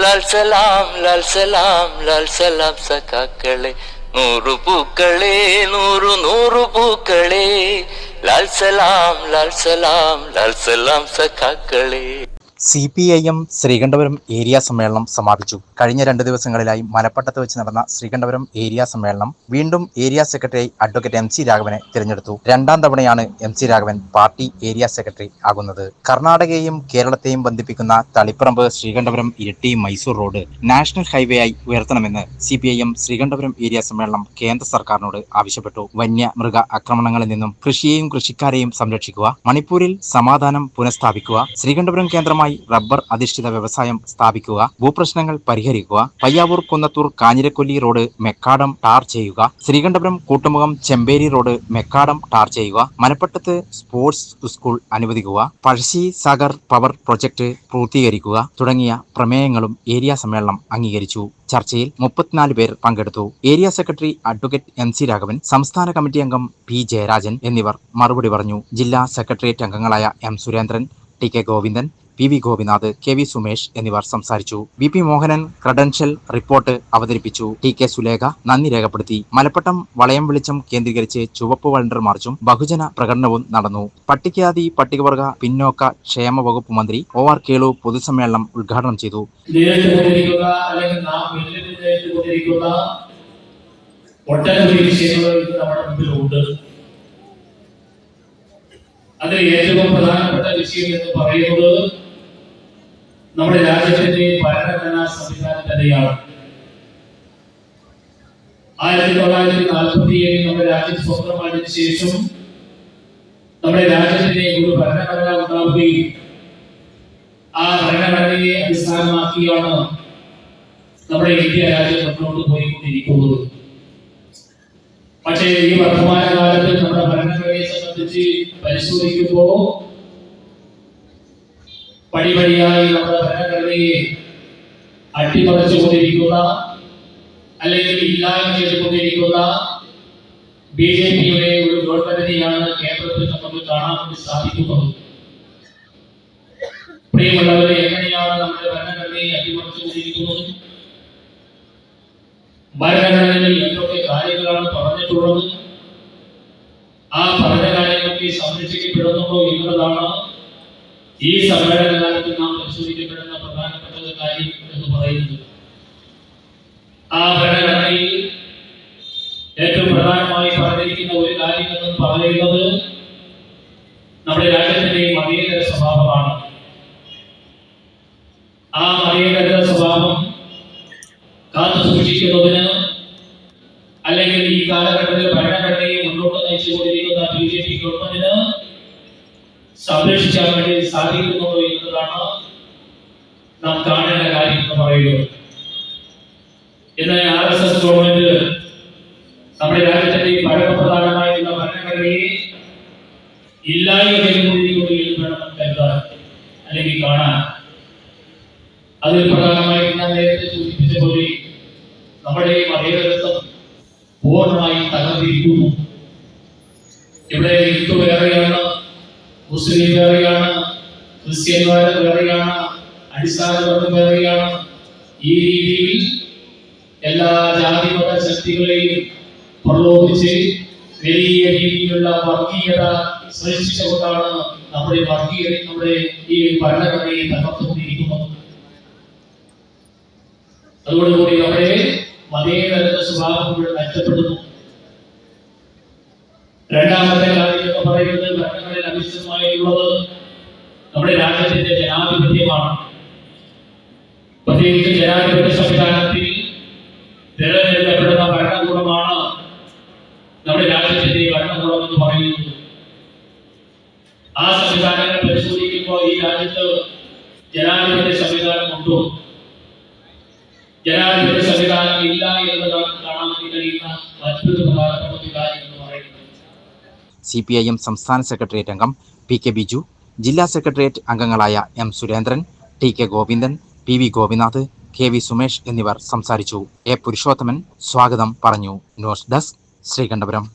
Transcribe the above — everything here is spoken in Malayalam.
ലാൽ സലാം ലാൽ സലാം ലാൽ സലാം സഖാക്കളെ, നൂറു പൂക്കളെ നൂറു നൂറു പൂക്കളെ, ലാൽ സലാം ലാൽ സലാം ലാൽ സലാം സഖാക്കളെ. CPIM ശ്രീകണ്ഠപുരം ഏരിയ സമ്മേളനം സമാപിച്ചു. കഴിഞ്ഞ 2 ദിവസങ്ങളിലായി മലപ്പട്ടത്ത് വെച്ച് നടന്ന ശ്രീകണ്ഠപുരം ഏരിയ സമ്മേളനം വീണ്ടും ഏരിയ സെക്രട്ടറി അഡ്വക്കേറ്റ് MC രാഘവനെ തിരഞ്ഞെടുത്തു. 2ാം തവണയാണ് MC Raghavan party area secretary ആകുന്നത്. കർണാടകയെയും കേരളത്തെയും ബന്ധിപ്പിക്കുന്ന Taliparamba Sreekandapuram Iritty Mysore road national highway ആയി ഉയർത്തണമെന്ന് CPIM ശ്രീകണ്ഠപുരം ഏരിയ സമ്മേളനം കേന്ദ്ര സർക്കാരിനോട് ആവശ്യപ്പെട്ടു. വന്യമൃഗ ആക്രമണങ്ങളിൽ നിന്നും കൃഷിയെയും കൃഷിക്കാരെയും സംരക്ഷിക്കുക, മണിപ്പൂരിൽ സമാധാനം പുനഃസ്ഥാപിക്കുക, ശ്രീകണ്ഠപുരം കേന്ദ്രമായി റബ്ബർ അധിഷ്ഠിത വ്യവസായം സ്ഥാപിക്കുക, ഭൂപ്രശ്നങ്ങൾ പരിഹരിക്കുക, Payyavoor Kunnathur Kanhirakolli road macadam tar ചെയ്യുക, Sreekandapuram Koottumukham Chemperi road macadam tar ചെയ്യുക, മലപ്പട്ടത്ത് സ്പോർട്സ് സ്കൂൾ അനുവദിക്കുക, പഴശ്ശി സാഗർ പവർ പ്രൊജക്ട് പൂർത്തീകരിക്കുക തുടങ്ങിയ പ്രമേയങ്ങളും ഏരിയ സമ്മേളനം അംഗീകരിച്ചു. ചർച്ചയിൽ 34 പേർ പങ്കെടുത്തു. Area secretary advocate MC Raghavan, സംസ്ഥാന കമ്മിറ്റി അംഗം P ജയരാജൻ എന്നിവർ മറുപടി പറഞ്ഞു. ജില്ലാ സെക്രട്ടേറിയറ്റ് അംഗങ്ങളായ M Surendran, TK Govindan, PV Gopinath, KV Sumesh എന്നിവർ സംസാരിച്ചു. BP മോഹനൻ ക്രെഡൻഷ്യൽ റിപ്പോർട്ട് അവതരിപ്പിച്ചു. TK സുലേഖ നന്ദി രേഖപ്പെടുത്തി. മലപ്പട്ടം വളയം വെളിച്ചം കേന്ദ്രീകരിച്ച് ചുവപ്പ് വണ്ടർ മാർച്ചും ബഹുജന പ്രകടനവും നടന്നു. പട്ടികജാതി പട്ടികവർഗ പിന്നോക്ക ക്ഷേമ വകുപ്പ് മന്ത്രി OR കേളു പൊതുസമ്മേളനം ഉദ്ഘാടനം ചെയ്തു. അതിൽ ഏറ്റവും പ്രധാനപ്പെട്ട വിഷയം എന്ന് പറയുന്നത് നമ്മുടെ രാജ്യത്തിന്റെ ഭരണഘടനാ സംവിധാനം തന്നെയാണ്. 1947 നമ്മുടെ രാജ്യം സ്വതന്ത്രമായതിനു ശേഷം നമ്മുടെ രാജ്യത്തിന്റെ ഒരു ഭരണഘടന ഉണ്ടാവുകയും ആ ഭരണഘടനയെ അടിസ്ഥാനമാക്കിയാണ് നമ്മുടെ ഇന്ത്യ രാജ്യം മുന്നോട്ട് പോയിക്കൊണ്ടിരിക്കുന്നത്. പക്ഷേ ഈ വർത്തമാന കാലത്ത് നമ്മുടെ ഭരണഘടനയെ സംബന്ധിച്ച് പരിശോധിക്കുമ്പോൾ പടിപടിയായി നമ്മുടെ ഭരണഘടനയെ അട്ടിമറിച്ചുകൊണ്ടിരിക്കുന്ന അല്ലെങ്കിൽ ഇല്ലായ്മ ചെയ്തുകൊണ്ടിരിക്കുന്ന BJPയുടെ ഒരു ഗവൺമെന്റിനെയാണ് കേന്ദ്രത്തിൽ നമുക്ക് കാണാൻ വേണ്ടി സാധിക്കുന്നത്. പ്രിയമുള്ളവരെ, എങ്ങനെയാണ് നമ്മുടെ ഭരണഘടനയെ അട്ടിമറിച്ചുകൊണ്ടിരിക്കുന്നത്? ഭരണഘടനയിൽ എന്തൊക്കെ കാര്യങ്ങളാണ് പറഞ്ഞിട്ടുള്ളത്? ആ പറഞ്ഞ കാര്യങ്ങളൊക്കെ സംരക്ഷിക്കപ്പെടുന്നുണ്ടോ എന്നുള്ളതാണ് ഈ സമ്മേളന കാലത്ത് നാം പരിശോധിക്കപ്പെടുന്ന പ്രധാനപ്പെട്ട കാര്യം എന്ന് പറയുന്നത്. ആ ഭരണഘടനയിൽ ഏറ്റവും പ്രധാനമായി പറഞ്ഞിരിക്കുന്ന ഒരു കാര്യം എന്ന് പറയുന്നത് നമ്മുടെ രാജ്യത്തിന്റെ മതേതര സ്വഭാവമാണ്. ആ മതേതര സ്വഭാവം കാത്തു സൂക്ഷിക്കുന്നതിന് അല്ലെങ്കിൽ ഈ കാലഘട്ടത്തിൽ ഭരണഘടനയെ മുന്നോട്ട് നയിച്ചുകൊണ്ടിരിക്കുന്ന BJP ഗവൺമെന്റിന് സംരക്ഷിക്കാൻ വേണ്ടി സാധിക്കുന്നുണ്ടോ എന്നതാണ് നാം കാണേണ്ട കാര്യം എന്ന് പറയുന്നത്. എന്നാൽ RSS ഗവൺമെന്റ് നമ്മുടെ രാജ്യത്തിന്റെ പരമപ്രധാനമായിട്ടുള്ള ഭരണഘടനയെ ഇല്ലായ്മ ചെയ്തുകൊണ്ടിരിക്കുന്നു എന്ന് വേണം കരുതാൻ അല്ലെങ്കിൽ കാണാൻ. അതിൽ പ്രധാനമായിട്ട് ഞാൻ നേരത്തെ സൂചിപ്പിച്ച പോലെ നമ്മുടെ മതേതരത്വം പൂർണ്ണമായി തകർന്നിരിക്കുന്നു. ഇവിടെ ഹിന്ദു വേറെയാണ്, മുസ്ലിം വേറെയാണ്, ക്രിസ്ത്യന്മാർ വേറെയാണ്, അടിസ്ഥാനവർഗം വേറെയാണ്. ഈ രീതിയിൽ എല്ലാ ജാതി മത ശക്തികളെയും പ്രലോഭിച്ച് വലിയ രീതിയിലുള്ള വർഗീയത സൃഷ്ടിച്ചുകൊണ്ടാണ് നമ്മുടെ ഈ ഭരണഘടനയെ തകർത്തുകൊണ്ടിരിക്കുന്നത്. അതോടുകൂടി നമ്മുടെ മതേതര സ്വഭാവം കൂടെ നഷ്ടപ്പെടുന്നു. രണ്ടാമത്തെ കാര്യം എന്ന് പറയുന്നത് ഭരണഘടനയിൽ അധിഷ്ഠിതമായിട്ടുള്ളത് നമ്മുടെ രാജ്യത്തിന്റെ ജനാധിപത്യമാണ്. പ്രത്യേകിച്ച് ജനാധിപത്യ സംവിധാനത്തിൽ തിരഞ്ഞെടുക്കപ്പെടുന്ന ഭരണകൂടമാണ് നമ്മുടെ രാജ്യത്തിന്റെ ഭരണകൂടം എന്ന് പറയുന്നത്. ആ സംവിധാനങ്ങൾ പരിശോധിക്കുമ്പോൾ ഈ രാജ്യത്ത് ജനാധിപത്യ സംവിധാനം ഉണ്ടോ? ജനാധിപത്യ സംവിധാനം ഇല്ല എന്നതാണ് കാണാൻ കഴിയുന്ന മറ്റൊരു പ്രധാനപ്പെട്ട കാര്യം എന്ന് പറയുന്നത്. CPIM സംസ്ഥാന സെക്രട്ടേറിയറ്റ് അംഗം PK ബിജു, ജില്ലാ സെക്രട്ടേറിയറ്റ് അംഗങ്ങളായ M Surendran, TK Govindan, PV Gopinath, KV Sumesh എന്നിവർ സംസാരിച്ചു. A പുരുഷോത്തമൻ സ്വാഗതം പറഞ്ഞു. News desk Sreekandapuram.